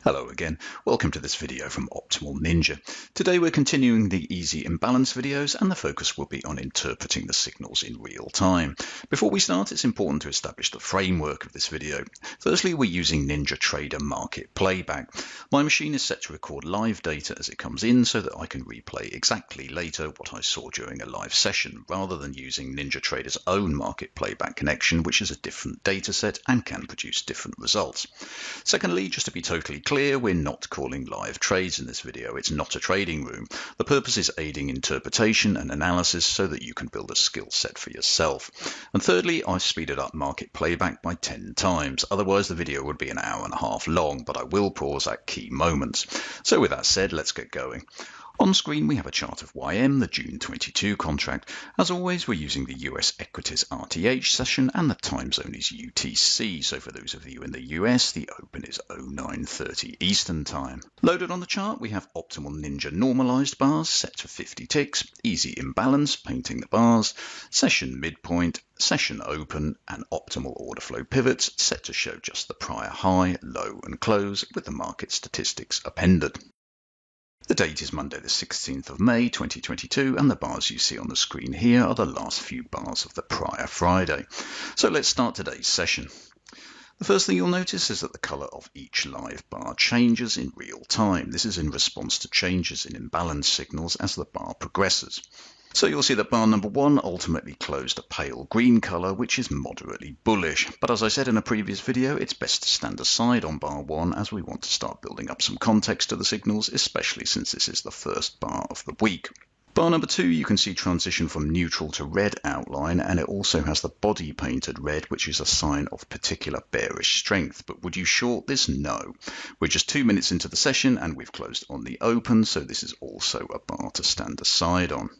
Hello again, welcome to this video from Optimal Ninja. Today we're continuing the easy imbalance videos and the focus will be on interpreting the signals in real time. Before we start, it's important to establish the framework of this video. Firstly, we're using NinjaTrader Market Playback. My machine is set to record live data as it comes in so that I can replay exactly later what I saw during a live session, rather than using NinjaTrader's own Market Playback connection, which is a different data set and can produce different results. Secondly, just to be totally clear, we're not calling live trades in this video. It's not a trading room. The purpose is aiding interpretation and analysis so that you can build a skill set for yourself. And thirdly, I've speeded up market playback by 10 times. Otherwise, the video would be an hour and a half long, but I will pause at key moments. So with that said, let's get going. On screen, we have a chart of YM, the June 22 contract. As always, we're using the US equities RTH session and the time zone is UTC. So for those of you in the US, the open is 0930 Eastern Time. Loaded on the chart, we have Optimal Ninja normalized bars set to 50 ticks, easy imbalance, painting the bars, session midpoint, session open, and optimal order flow pivots set to show just the prior high, low, and close with the market statistics appended. The date is Monday the 16th of May 2022 and the bars you see on the screen here are the last few bars of the prior Friday. So let's start today's session. The first thing you'll notice is that the colour of each live bar changes in real time. This is in response to changes in imbalance signals as the bar progresses. So you'll see that bar number 1 ultimately closed a pale green colour, which is moderately bullish. But as I said in a previous video, it's best to stand aside on bar 1 as we want to start building up some context to the signals, especially since this is the first bar of the week. Bar number 2, you can see transition from neutral to red outline, and it also has the body painted red, which is a sign of particular bearish strength. But would you short this? No. We're just 2 minutes into the session and we've closed on the open, so this is also a bar to stand aside on.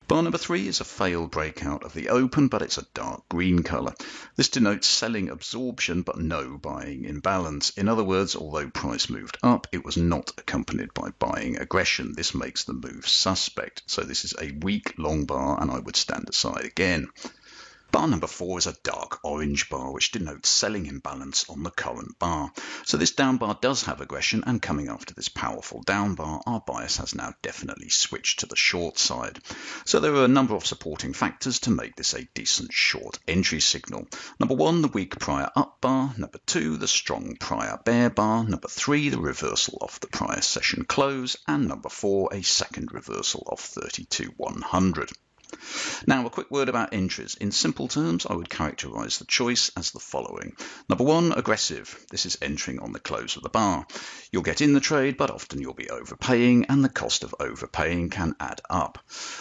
Bar number 3 is a failed breakout of the open, but it's a dark green colour. This denotes selling absorption, but no buying imbalance. In other words, although price moved up, it was not accompanied by buying aggression. This makes the move suspect. So this is a weak long bar, and I would stand aside again. Bar number 4 is a dark orange bar, which denotes selling imbalance on the current bar. So this down bar does have aggression, and coming after this powerful down bar, our bias has now definitely switched to the short side. So there are a number of supporting factors to make this a decent short entry signal. Number 1, the weak prior up bar. Number 2, the strong prior bear bar. Number 3, the reversal of the prior session close. And number 4, a second reversal of 32,100. Now, a quick word about entries. In simple terms, I would characterize the choice as the following. Number 1, aggressive. This is entering on the close of the bar. You'll get in the trade, but often you'll be overpaying, and the cost of overpaying can add up.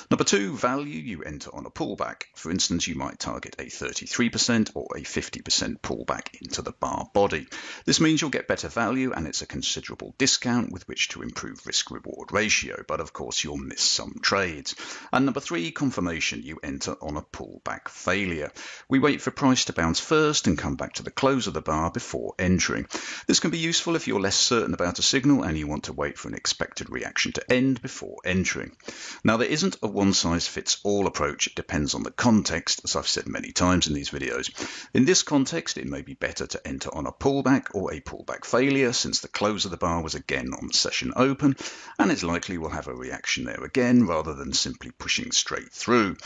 Number 2, value. You enter on a pullback. For instance, you might target a 33% or a 50% pullback into the bar body. This means you'll get better value, and it's a considerable discount with which to improve risk-reward ratio, but of course you'll miss some trades. And number 3, confirmation. You enter on a pullback failure. We wait for price to bounce first and come back to the close of the bar before entering. This can be useful if you're less certain about a signal and you want to wait for an expected reaction to end before entering. Now, there isn't a one-size-fits-all approach. It depends on the context, as I've said many times in these videos. In this context, it may be better to enter on a pullback or a pullback failure, since the close of the bar was again on the session open, and it's likely we'll have a reaction there again rather than simply pushing straight through.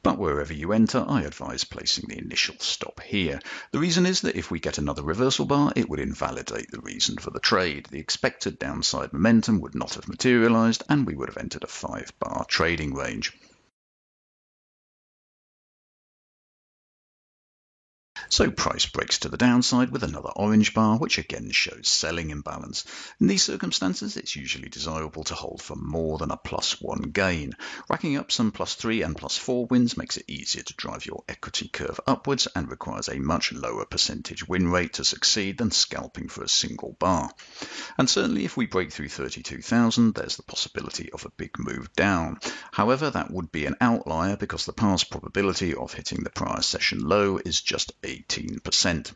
But wherever you enter, I advise placing the initial stop here. The reason is that if we get another reversal bar, it would invalidate the reason for the trade. The expected downside momentum would not have materialized, and we would have entered a 5-bar trading range. So price breaks to the downside with another orange bar, which again shows selling imbalance. In these circumstances, it's usually desirable to hold for more than a +1 gain. Racking up some +3 and +4 wins makes it easier to drive your equity curve upwards and requires a much lower percentage win rate to succeed than scalping for a single bar. And certainly if we break through 32,000, there's the possibility of a big move down. However, that would be an outlier because the past probability of hitting the prior session low is just 18%.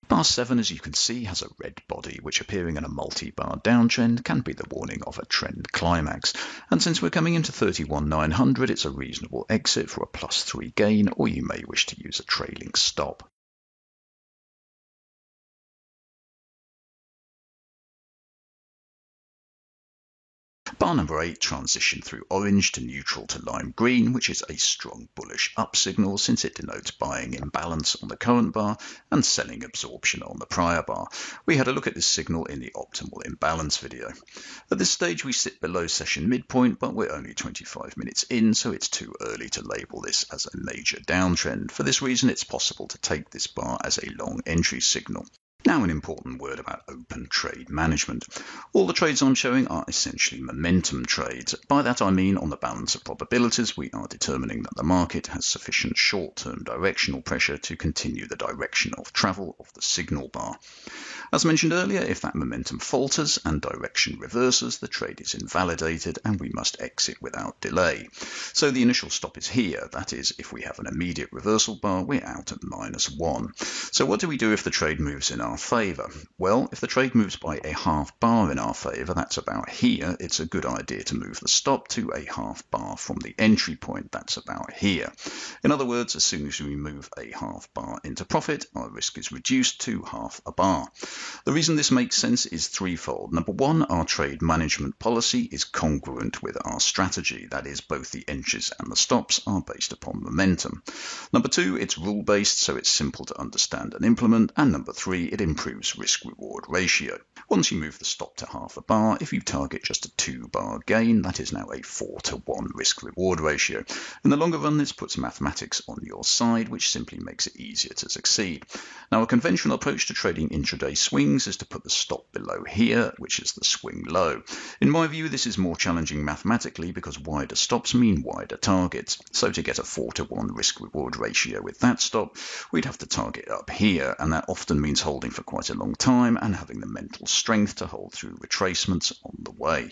Bar Bar 7, as you can see, has a red body, which appearing in a multi-bar downtrend can be the warning of a trend climax. And since we're coming into 31,900, it's a reasonable exit for a +3 gain, or you may wish to use a trailing stop. Bar number 8 transitioned through orange to neutral to lime green, which is a strong bullish up signal since it denotes buying imbalance on the current bar and selling absorption on the prior bar. We had a look at this signal in the optimal imbalance video. At this stage we sit below session midpoint, but we're only 25 minutes in, so it's too early to label this as a major downtrend. For this reason, it's possible to take this bar as a long entry signal. Now an important word about open trade management. All the trades I'm showing are essentially momentum trades. By that I mean on the balance of probabilities we are determining that the market has sufficient short-term directional pressure to continue the direction of travel of the signal bar. As mentioned earlier, if that momentum falters and direction reverses, the trade is invalidated and we must exit without delay. So the initial stop is here. That is, if we have an immediate reversal bar, we're out at -1. So what do we do if the trade moves in our favour? Well, if the trade moves by a half bar in our favour, that's about here, it's a good idea to move the stop to a half bar from the entry point, that's about here. In other words, as soon as we move a half bar into profit, our risk is reduced to half a bar. The reason this makes sense is threefold. Number one, our trade management policy is congruent with our strategy. That is, both the entries and the stops are based upon momentum. Number two, it's rule-based, so it's simple to understand and implement. And number three, it improves risk-reward ratio. Once you move the stop to half a bar, if you target just a 2-bar gain, that is now a 4-to-1 risk-reward ratio. In the longer run, this puts mathematics on your side, which simply makes it easier to succeed. Now, a conventional approach to trading intraday swings is to put the stop below here, which is the swing low. In my view, this is more challenging mathematically because wider stops mean wider targets. So to get a 4-to-1 risk-reward ratio with that stop, we'd have to target up here, and that often means holding for quite a long time and having the mental strength to hold through retracements on the way.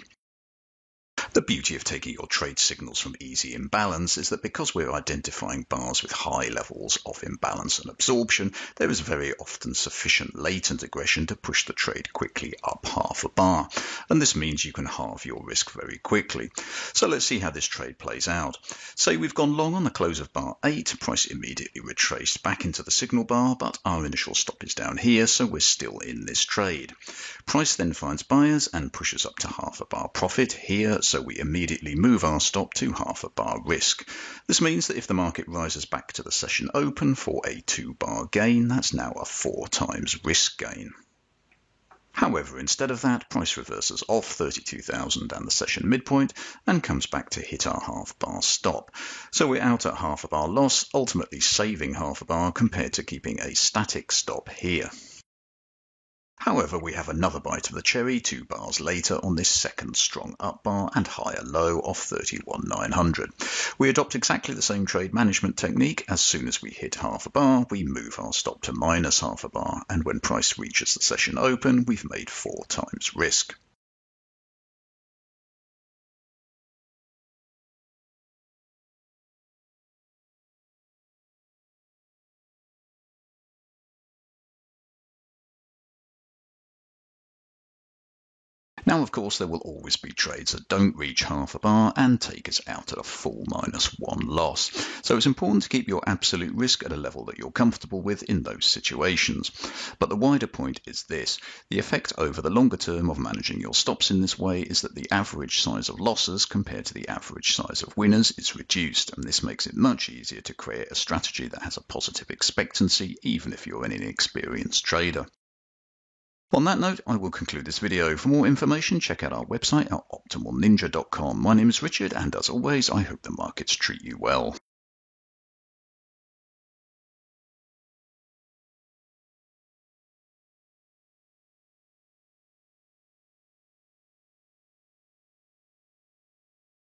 The beauty of taking your trade signals from easy imbalance is that because we're identifying bars with high levels of imbalance and absorption, there is very often sufficient latent aggression to push the trade quickly up half a bar. And this means you can halve your risk very quickly. So let's see how this trade plays out. Say we've gone long on the close of bar 8, price immediately retraced back into the signal bar, but our initial stop is down here, so we're still in this trade. Price then finds buyers and pushes up to half a bar profit here, so we immediately move our stop to half a bar risk. This means that if the market rises back to the session open for a 2-bar gain, that's now a 4 times risk gain. However, instead of that, price reverses off 32,000 and the session midpoint and comes back to hit our half bar stop. So we're out at half a bar loss, ultimately saving half a bar compared to keeping a static stop here. However, we have another bite of the cherry 2 bars later on this second strong up bar and higher low of 31,900. We adopt exactly the same trade management technique. As soon as we hit half a bar, we move our stop to minus half a bar, and when price reaches the session open, we've made 4 times risk. Now, of course, there will always be trades that don't reach half a bar and take us out at a full -1 loss. So it's important to keep your absolute risk at a level that you're comfortable with in those situations. But the wider point is this. The effect over the longer term of managing your stops in this way is that the average size of losses compared to the average size of winners is reduced, and this makes it much easier to create a strategy that has a positive expectancy, even if you're an inexperienced trader. On that note, I will conclude this video. For more information, check out our website at optimalninja.com. My name is Richard, and as always, I hope the markets treat you well.